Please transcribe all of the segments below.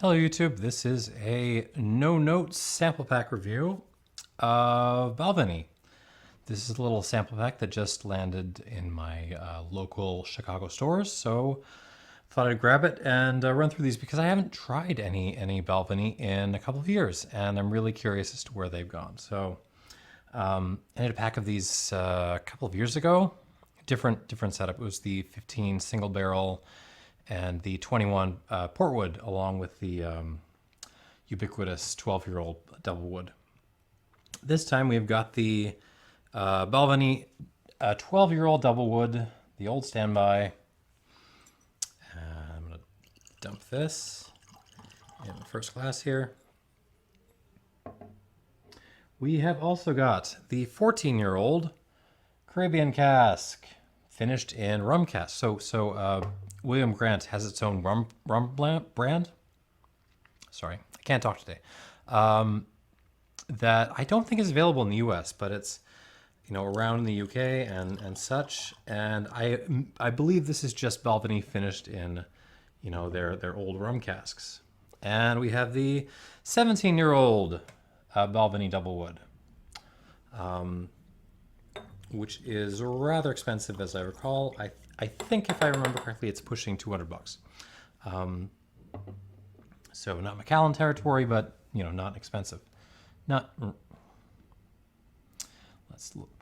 Hello YouTube, this is a no-note sample pack review of Balvenie. This is a little sample pack that just landed in my local Chicago stores, so thought I'd grab it and run through these because I haven't tried any Balvenie in a couple of years, and I'm really curious as to where they've gone. So I had a pack of these a couple of years ago. Different setup. It was the 15 single barrel and the 21 Portwood, along with the ubiquitous 12-year-old Doublewood. This time we've got the Balvenie 12-year-old Doublewood, the old standby. I'm going to dump this in the first glass here. We have also got the 14-year-old Caribbean Cask, finished in rum cask. So William Grant has its own rum brand. Sorry, I can't talk today. That I don't think is available in the U.S., but it's around in the UK and such. And I believe this is just Balvenie finished in their old rum casks. And we have the 17-year-old Balvenie Doublewood, which is rather expensive, as I recall. I think, if I remember correctly, it's pushing $200. So not Macallan territory, but not expensive. Let's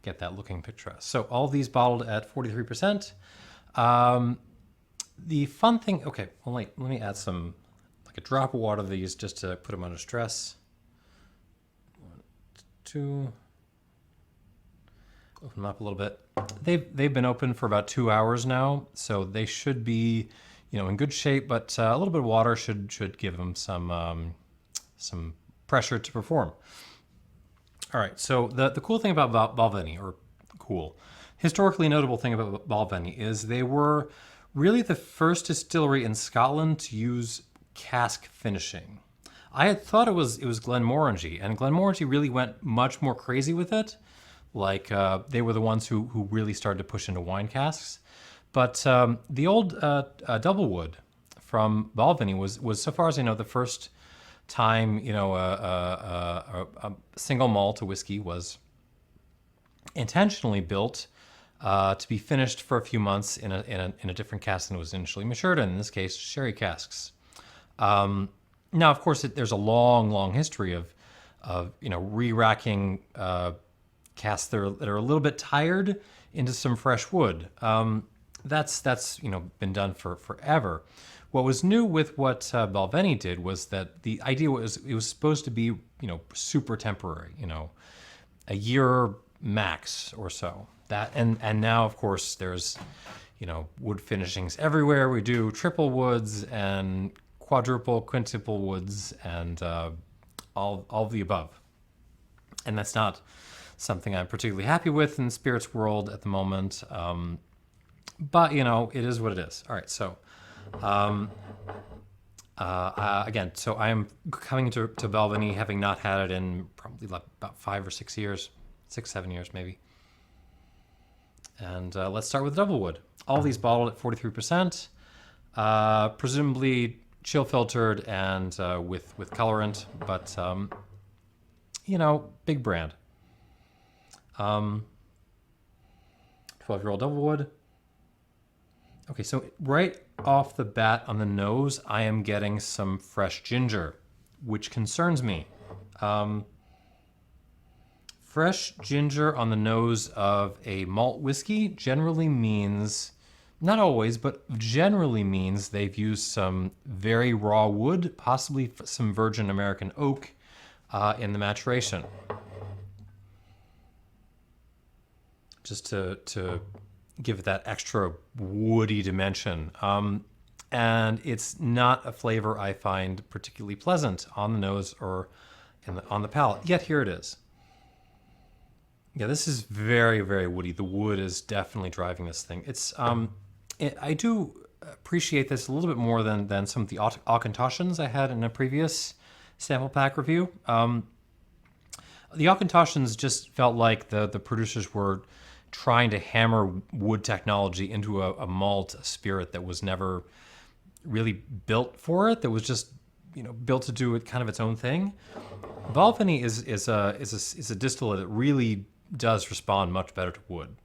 get that looking picture. So all these bottled at 43%. The fun thing, okay, well, let me add some, like a drop of water of these just to put them under stress. 1, 2. Open them up a little bit. They've been open for about 2 hours now, so they should be, in good shape. But a little bit of water should give them some pressure to perform. All right. So the cool thing about Balvenie, or cool, historically notable thing about Balvenie, is they were really the first distillery in Scotland to use cask finishing. I had thought it was Glenmorangie, and Glenmorangie really went much more crazy with it. Like they were the ones who really started to push into wine casks. But the old Doublewood from Balvenie was, so far as I know, the first time a single malt, a whiskey, was intentionally built to be finished for a few months in a different cask than it was initially matured in this case, sherry casks. Now, of course, there's a long history of re-racking casks that are a little bit tired into some fresh wood. That's been done for forever. What was new with what Balvenie did was that the idea was it was supposed to be super temporary, a year max or so. That and now, of course, there's wood finishings everywhere. We do triple woods and quadruple, quintuple woods, and all of the above. And that's not something I'm particularly happy with in the spirits world at the moment. But, it is what it is. All right, so again, so I am coming to Balvenie having not had it in probably about 5 or 6 years, 6-7 years maybe. And let's start with Doublewood. All these bottled at 43%, presumably chill filtered and with colorant, but big brand. 12-year-old Doublewood. Okay, so right off the bat on the nose, I am getting some fresh ginger, which concerns me. Fresh ginger on the nose of a malt whiskey generally means, not always, but generally means they've used some very raw wood, possibly some virgin American oak in the maturation. Just to give it that extra woody dimension. And it's not a flavor I find particularly pleasant on the nose or on the palate, yet here it is. Yeah, this is very, very woody. The wood is definitely driving this thing. It's I do appreciate this a little bit more than some of the Auchentoshan's I had in a previous sample pack review. The Auchentoshan's just felt like the producers were trying to hammer wood technology into a malt, a spirit that was never really built for it, that was just built to do it kind of its own thing. Balvenie is a distillate that really does respond much better to wood.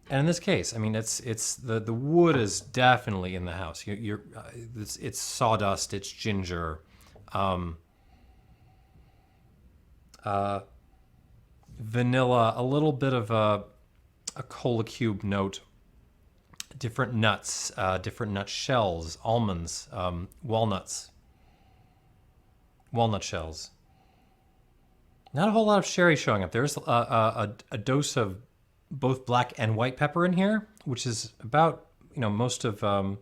And in this case, I mean, it's the wood is definitely in the house. It's sawdust, it's ginger, vanilla, a little bit of a cola cube note, different nuts, different nut shells, almonds, walnuts, walnut shells. Not a whole lot of sherry showing up. There's a dose of both black and white pepper in here, which is about most of the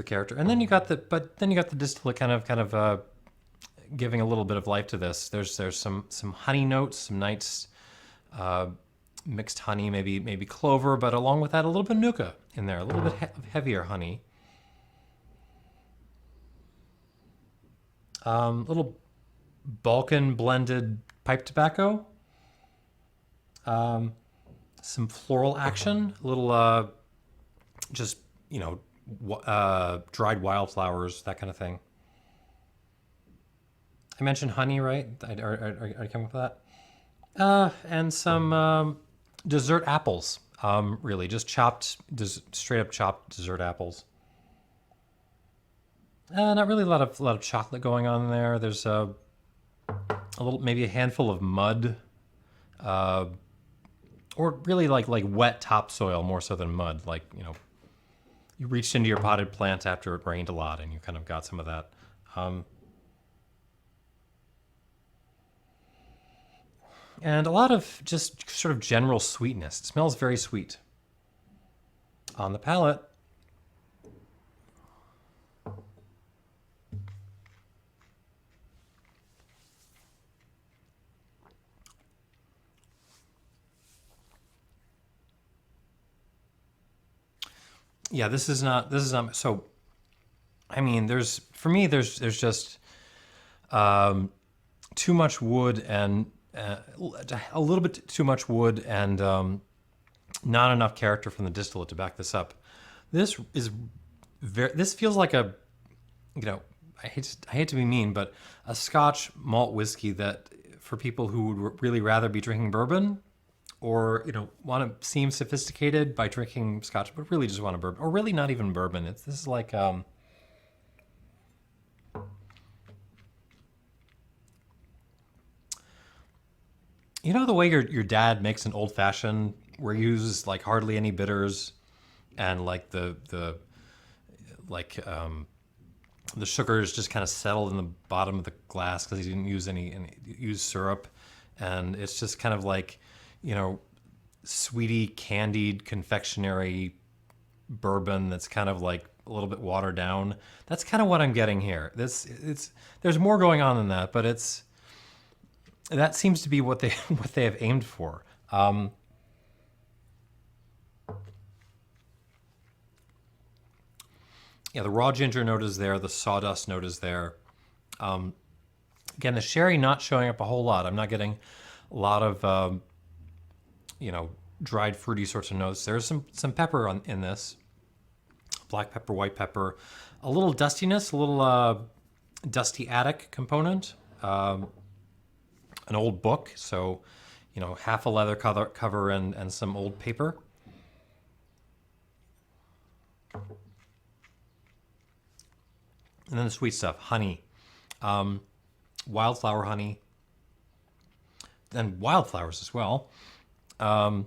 character. And then you got the distillate kind of giving a little bit of life to this. There's some honey notes, some nice mixed honey, maybe clover, but along with that a little bit of nuka in there, a little bit heavier honey. Little Balkan blended pipe tobacco. Some floral action, a little just dried wildflowers, that kind of thing. I mentioned honey, right? I came up with that. And some dessert apples. Really, just straight up chopped dessert apples. Not really a lot of chocolate going on there. There's a little, maybe a handful of mud. Or really like wet topsoil more so than mud. Like, you reached into your potted plant after it rained a lot and you kind of got some of that. And a lot of just sort of general sweetness. It smells very sweet. On the palate, yeah, this is not so. I mean, there's just too much wood and a little bit too much wood and not enough character from the distillate to back this up. This feels like a, I hate to be mean, but a Scotch malt whiskey that for people who would really rather be drinking bourbon, or want to seem sophisticated by drinking Scotch, but really just want a bourbon, or really not even bourbon. This is like the way your dad makes an old fashioned where he uses like hardly any bitters, and like the sugar is just kind of settled in the bottom of the glass because he didn't use use syrup, and it's just kind of like sweetie candied confectionery bourbon that's kind of like a little bit watered down. That's kind of what I'm getting here. There's more going on than that, but that seems to be what they have aimed for. Yeah, the raw ginger note is there. The sawdust note is there. Again, the sherry not showing up a whole lot. I'm not getting a lot of dried fruity sorts of notes. There's some pepper in this. Black pepper, white pepper. A little dustiness, a little dusty attic component. An old book, so half a leather cover and some old paper. And then the sweet stuff, honey, wildflower honey, then wildflowers as well. A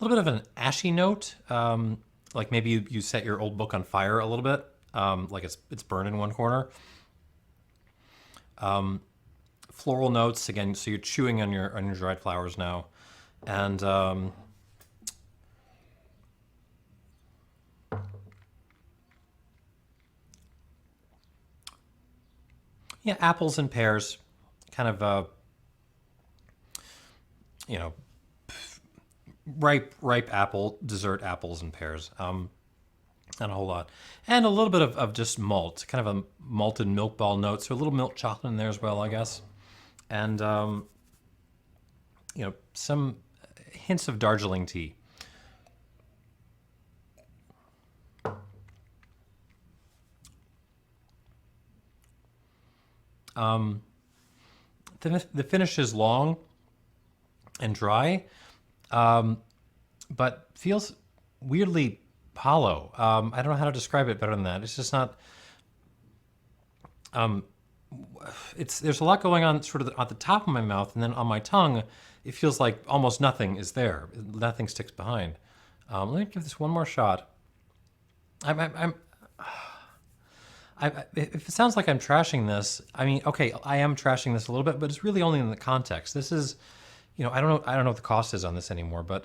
little bit of an ashy note, like maybe you set your old book on fire a little bit, like it's burned in one corner. Floral notes again, so you're chewing on your dried flowers now, and yeah, apples and pears, kind of ripe apple, dessert apples and pears. Not a whole lot. And a little bit of just malt, kind of a malted milk ball note. So a little milk chocolate in there as well, I guess. And, some hints of Darjeeling tea. The finish is long and dry, but feels weirdly hollow. I don't know how to describe it better than that. It's just not. There's a lot going on sort of at the top of my mouth, and then on my tongue, it feels like almost nothing is there. Nothing sticks behind. Let me give this one more shot. If it sounds like I'm trashing this, I mean, okay, I am trashing this a little bit, but it's really only in the context. This is, I don't know what the cost is on this anymore, but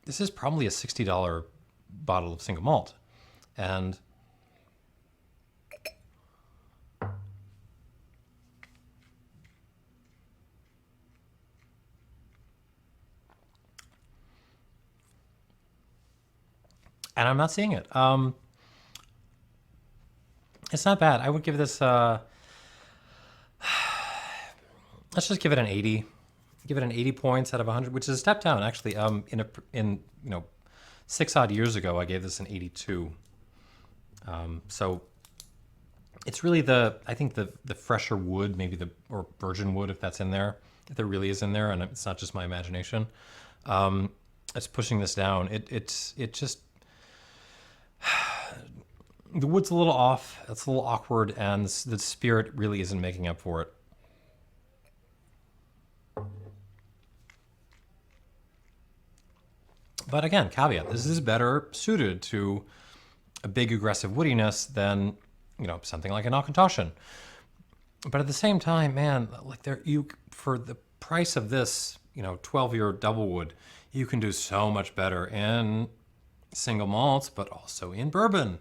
this is probably a $60 bottle of single malt, and I'm not seeing it. It's not bad. I would give this. Let's just give it an 80. Give it an 80 points out of 100, which is a step down actually. In 6 odd years ago, I gave this an 82. So it's really I think the fresher wood, maybe or virgin wood, if that's in there, if there really is in there, and it's not just my imagination. It's pushing this down. It just. The wood's a little off, it's a little awkward, and the spirit really isn't making up for it. But again, caveat, this is better suited to a big aggressive woodiness than, something like an Auchentoshan. But at the same time, man, like for the price of this, 12-year Doublewood, you can do so much better in single malts, but also in bourbon.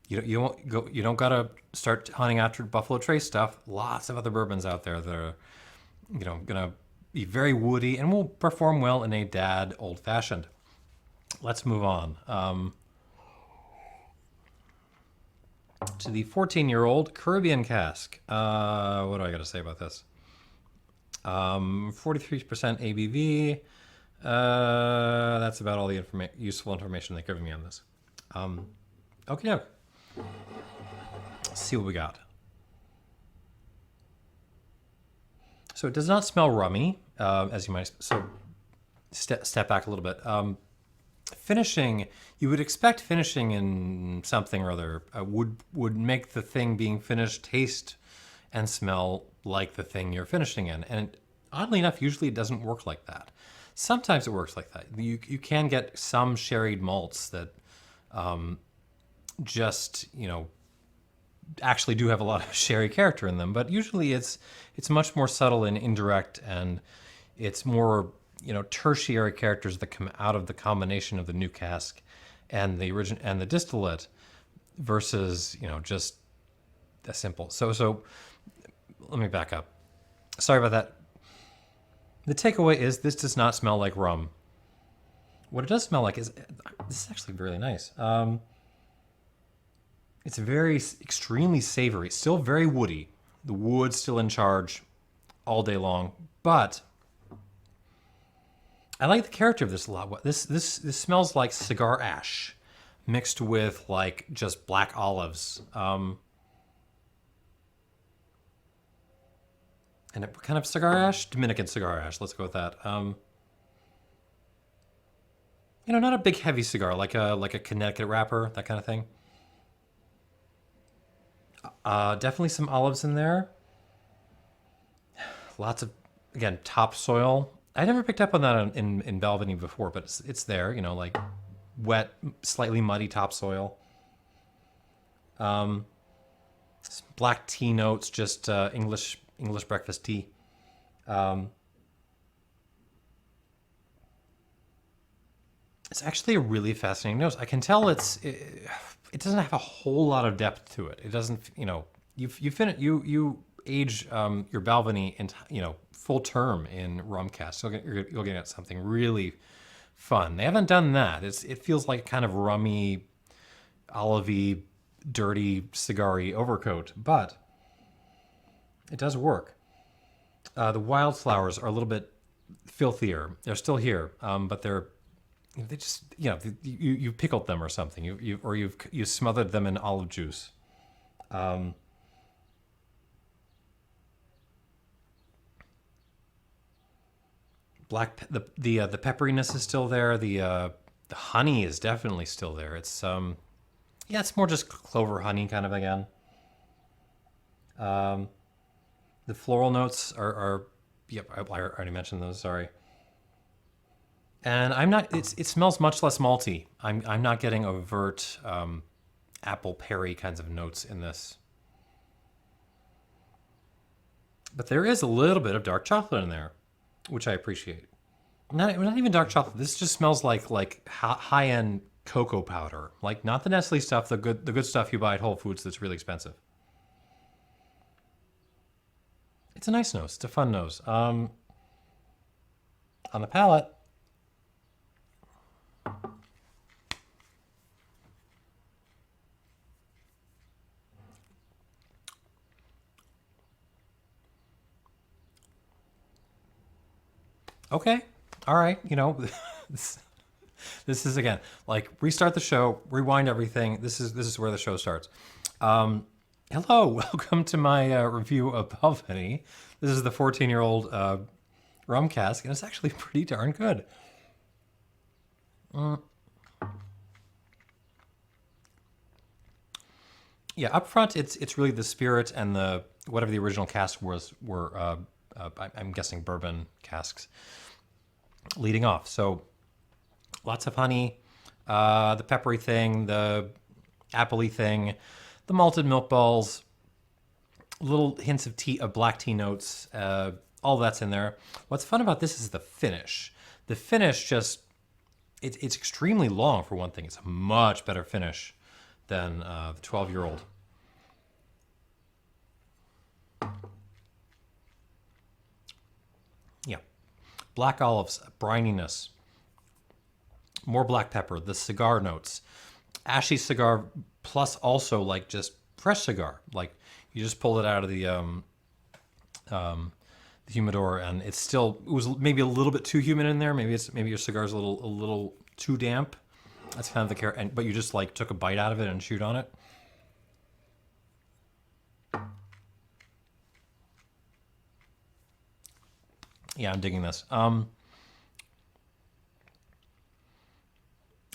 You don't gotta start hunting after Buffalo Trace stuff. Lots of other bourbons out there that are, gonna be very woody and will perform well in a dad old fashioned. Let's move on to the 14-year-old Caribbean cask. What do I got to say about this? 43% ABV. That's about all the useful information they've given me on this. Okay. Let's see what we got. So it does not smell rummy, as you might. So step back a little bit. Finishing, you would expect finishing in something or other would make the thing being finished taste and smell like the thing you're finishing in. And oddly enough, usually it doesn't work like that. Sometimes it works like that. You can get some sherried malts that just, actually do have a lot of sherry character in them, but usually it's much more subtle and indirect, and it's more, tertiary characters that come out of the combination of the new cask and the original and the distillate versus, just a simple. So let me back up. Sorry about that. The takeaway is this does not smell like rum. What it does smell like is, this is actually really nice. It's extremely savory, still very woody. The wood's still in charge all day long, but I like the character of this a lot. This smells like cigar ash mixed with like just black olives. And what kind of cigar ash? Dominican cigar ash. Let's go with that. Not a big heavy cigar, like a Connecticut wrapper, that kind of thing. Definitely some olives in there. Lots of, again, topsoil. I never picked up on that in Balvenie before, but it's there. Like wet, slightly muddy topsoil. Black tea notes, just English breakfast tea. It's actually a really fascinating nose. I can tell it doesn't have a whole lot of depth to it. It doesn't, you age your Balvenie in, full term in rum cask. So you'll get at something really fun. They haven't done that. It feels like kind of rummy, olivey, dirty, cigar-y overcoat, but it does work. The wildflowers are a little bit filthier. They're still here, but they just, you pickled them or something. You smothered them in olive juice. The pepperiness is still there. The honey is definitely still there. It's yeah, it's more just clover honey kind of again. The floral notes are yep, I already mentioned those. Sorry. And I'm not. It smells much less malty. I'm not getting overt apple perry kinds of notes in this. But there is a little bit of dark chocolate in there, which I appreciate. Not even dark chocolate. This just smells like high end cocoa powder. Like not the Nestle stuff, the good stuff you buy at Whole Foods that's really expensive. It's a nice nose. It's a fun nose. On the palate. Okay. All right. this, this is again like restart the show, rewind everything. This is where the show starts. Hello, welcome to my review of Balvenie. This is the 14-year-old rum cask, and it's actually pretty darn good. Yeah, up front, it's really the spirit and the whatever the original cask were. I'm guessing bourbon casks leading off. So lots of honey, the peppery thing, the appley thing, the malted milk balls, little hints of tea, of black tea notes. All that's in there. What's fun about this is the finish. The finish just it's extremely long for one thing. It's a much better finish than the 12-year-old. Yeah. Black olives, brininess, more black pepper, the cigar notes, ashy cigar, plus also like just fresh cigar. Like you just pulled it out of the humidor, and it was maybe a little bit too humid in there. Maybe your cigar's a little too damp. That's kind of the care. But you just like took a bite out of it and chewed on it. Yeah, I'm digging this.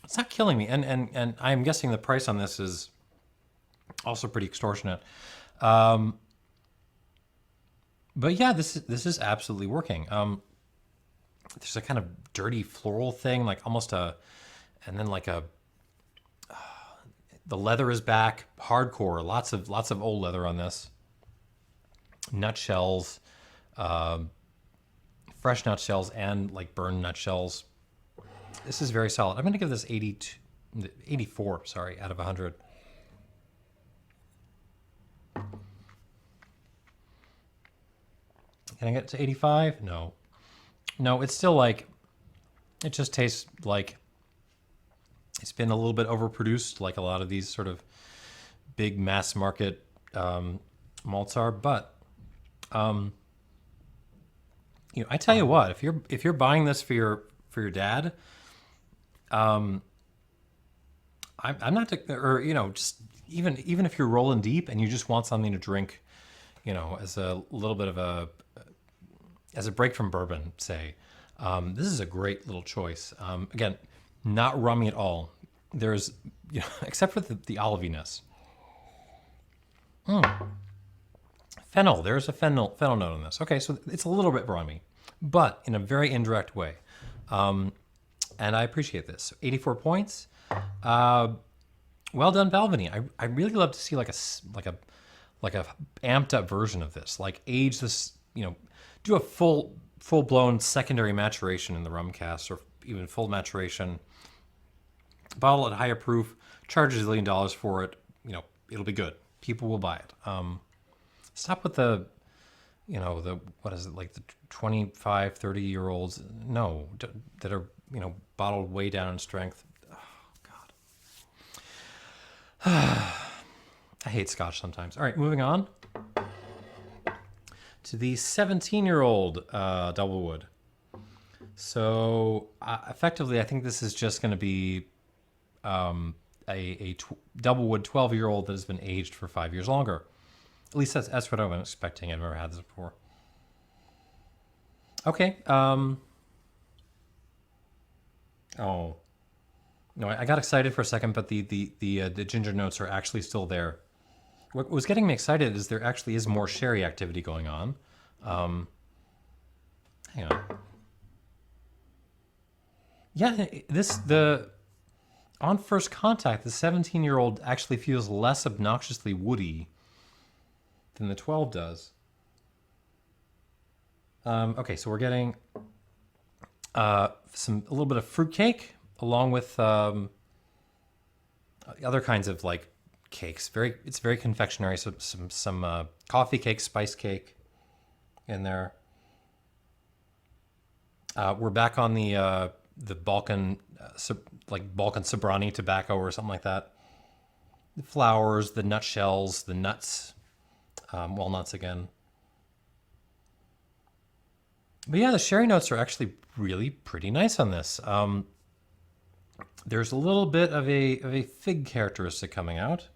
It's not killing me, and I'm guessing the price on this is also pretty extortionate. But yeah, this is absolutely working. There's a kind of dirty floral thing, like almost and then like the leather is back, hardcore. Lots of old leather on this. Nutshells, fresh nutshells, and like burned nutshells. This is very solid. I'm going to give this 84, sorry, out of 100. Can I get to 85? No. No, it's still like, it just tastes like it's been a little bit overproduced, like a lot of these sort of big mass market malts are. But, I tell you what, if you're buying this for your dad, I'm not, or just even if you're rolling deep and you just want something to drink, as a little bit of as a break from bourbon, say, this is a great little choice. Again, not rummy at all. There's, except for the oliviness. Fennel. There's a fennel note on this. Okay, so it's a little bit rummy, but in a very indirect way. And I appreciate this. So 84 points. Well done, Balvenie. I really love to see like a amped up version of this. Like age this, do a full blown secondary maturation in the rum cask, or even full maturation. Bottle at higher proof, charge $1 zillion for it. It'll be good. People will buy it. Stop with the what is it, like the 25, 30-year-olds? No, that are, bottled way down in strength. Oh, God. I hate Scotch sometimes. All right, moving on to the 17-year-old Doublewood. So effectively, I think this is just going to be a Doublewood 12-year-old that has been aged for 5 years longer. At least that's what I'm expecting. I've never had this before. Okay. Oh no, I got excited for a second, but the ginger notes are actually still there. What was getting me excited is there actually is more sherry activity going on. Um, Hang on. Yeah, this the on first contact, the 17-year-old actually feels less obnoxiously woody than the 12 does. Okay, so we're getting a little bit of fruitcake along with other kinds of like cakes. It's very confectionery. So some coffee cake, spice cake in there. We're back on the Balkan like Balkan Sobrani tobacco or something like that. The flowers, the nutshells, the nuts, walnuts again. But yeah, the sherry notes are actually really pretty nice on this. There's a little bit of a fig characteristic coming out.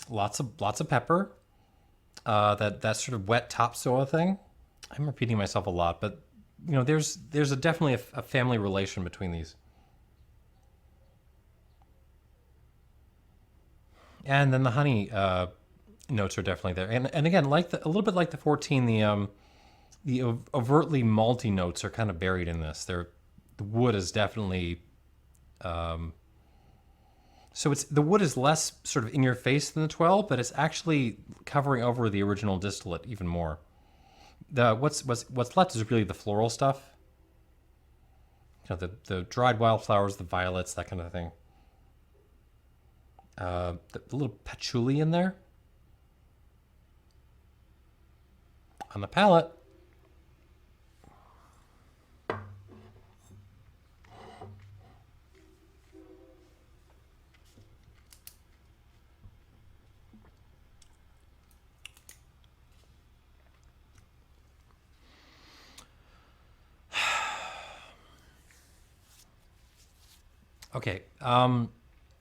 Lots of pepper. That sort of wet topsoil thing. I'm repeating myself a lot, but there's definitely a family relation between these. And then the honey notes are definitely there, and again, a little bit like the 14, the overtly malty notes are kind of buried in this. The wood is definitely so it's the wood is less sort of in your face than the 12, but it's actually covering over the original distillate even more. The what's left is really the floral stuff. The dried wildflowers, the violets, that kind of thing. The little patchouli in there on the palate. Okay, and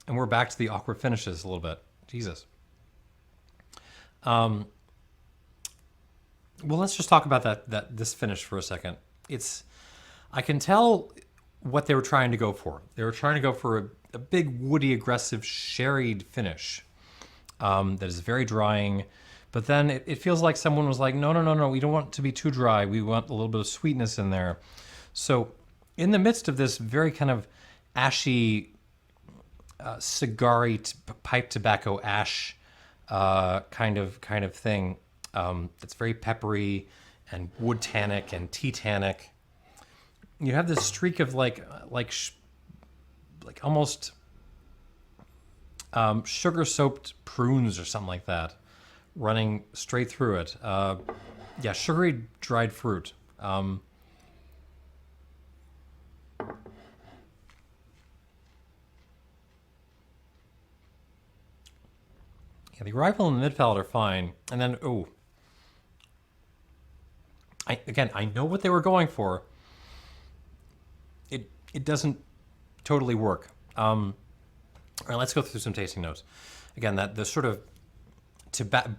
we're back to the awkward finishes a little bit. Jesus. Well, let's just talk about this finish for a second. I can tell what they were trying to go for. They were trying to go for a big, woody, aggressive, sherried finish that is very drying. But then it feels like someone was like, no, no, no, no, we don't want it to be too dry. We want a little bit of sweetness in there. So in the midst of this very kind of ashy, cigar-y, pipe tobacco ash kind of thing, it's very peppery and wood tannic and tea tannic. You have this streak of like almost sugar soaked prunes or something like that running straight through it. Yeah, sugary dried fruit. Yeah, the arrival and the mid palate are fine, and then I know what they were going for. It doesn't totally work. All right, let's go through some tasting notes. Again, that the sort of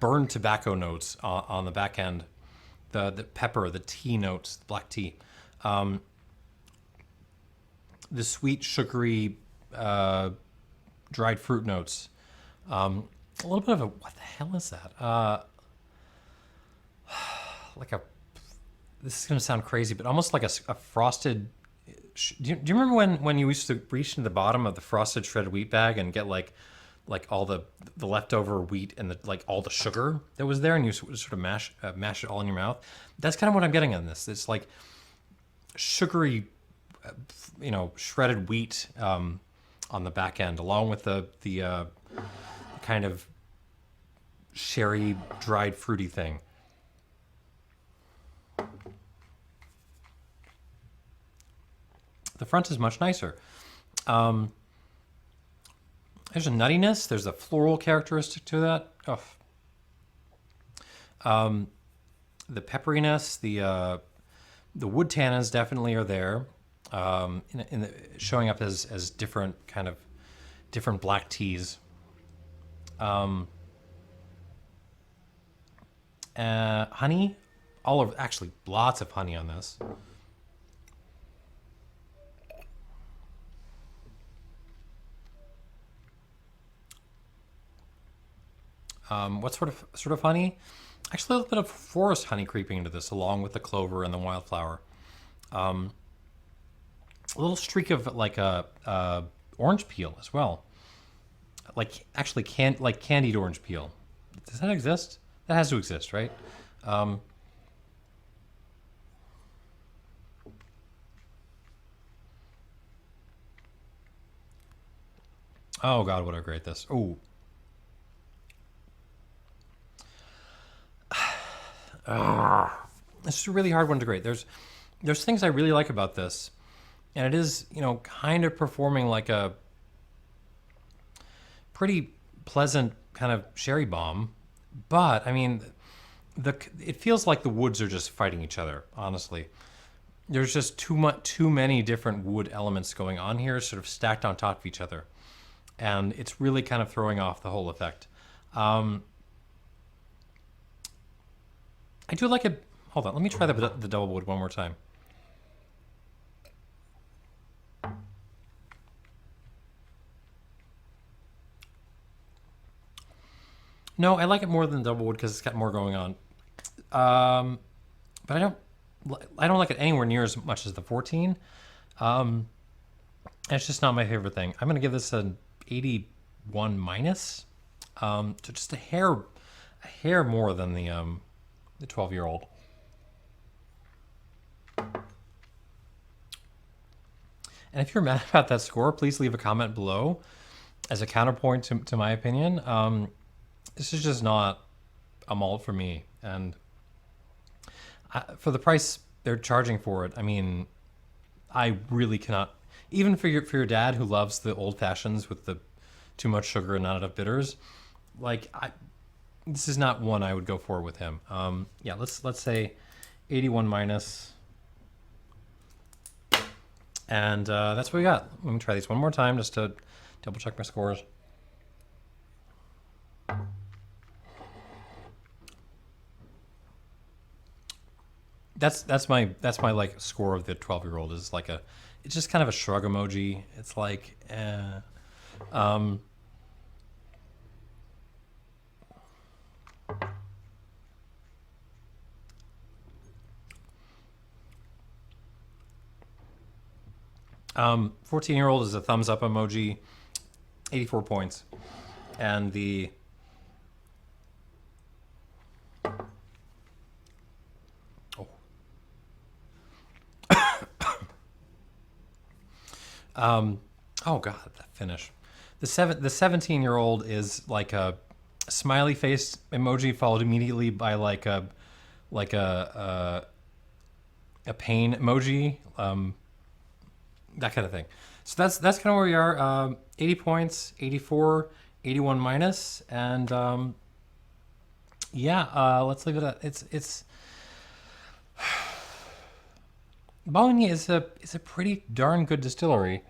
burned tobacco notes on the back end, the pepper, the tea notes, the black tea, the sweet, sugary, dried fruit notes. A little bit of what the hell is that? Like this is going to sound crazy, but almost like a frosted. Do you remember when you used to reach into the bottom of the frosted shredded wheat bag and get like all the leftover wheat and all the sugar that was there, and you sort of mash it all in your mouth? That's kind of what I'm getting on this. It's like sugary, shredded wheat on the back end, along with the kind of sherry dried fruity thing. The front is much nicer. There's a nuttiness. There's a floral characteristic to that. The pepperiness, the wood tannins definitely are there, showing up as different black teas. Honey actually lots of honey on this. What sort of honey? Actually, a little bit of forest honey creeping into this, along with the clover and the wildflower. A little streak of like a orange peel as well. Like actually like candied orange peel. Does that exist? That has to exist, right? Oh God, what a great this. Oh. This is a really hard one to grade. There's things I really like about this, and it is, kind of performing like a pretty pleasant kind of sherry bomb, but I mean, it feels like the woods are just fighting each other. Honestly, there's just too many different wood elements going on here, sort of stacked on top of each other, and it's really kind of throwing off the whole effect. I do like it. Hold on, let me try the Doublewood one more time. No, I like it more than Doublewood because it's got more going on. But I don't like it anywhere near as much as the 14. It's just not my favorite thing. I'm gonna give this an 81 minus. So just a hair more than the 12-year-old. And if you're mad about that score, please leave a comment below as a counterpoint to my opinion. This is just not a malt for me. And for the price they're charging for it, I mean, I really cannot, even for your dad who loves the old fashions with the too much sugar and not enough bitters, like this is not one I would go for with him. Yeah, let's say 81 minus. And that's what we got. Let me try these one more time just to double check my scores. That's my like score of the 12-year-old is like it's just kind of a shrug emoji. It's like 14-year-old is a thumbs up emoji, 84 points. And the oh God, that finish. The 17-year-old is like a smiley face emoji followed immediately by like a pain emoji, that kind of thing. So that's kind of where we are. 80 points, 84, 81 minus, and yeah, let's leave it at it's Balvenie is a pretty darn good distillery.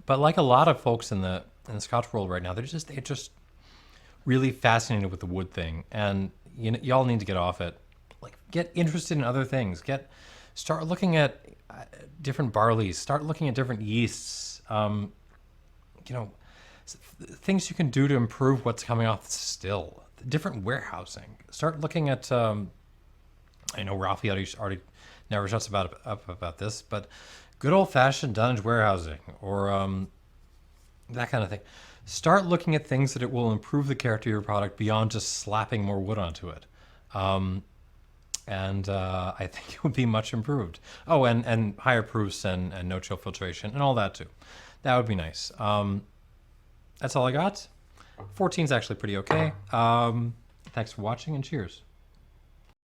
But like a lot of folks in the Scotch world right now, they're just really fascinated with the wood thing, and y'all need to get off it. Like, get interested in other things. Start looking at different barleys. Start looking at different yeasts. Things you can do to improve what's coming off the still. Different warehousing. Start looking at. I know Ralphie already never shuts up about this, but good old-fashioned dunnage warehousing or that kind of thing. Start looking at things that it will improve the character of your product beyond just slapping more wood onto it. And I think it would be much improved. Oh, and higher proofs and no-chill filtration and all that too. That would be nice. That's all I got. 14 is actually pretty okay. Thanks for watching and cheers.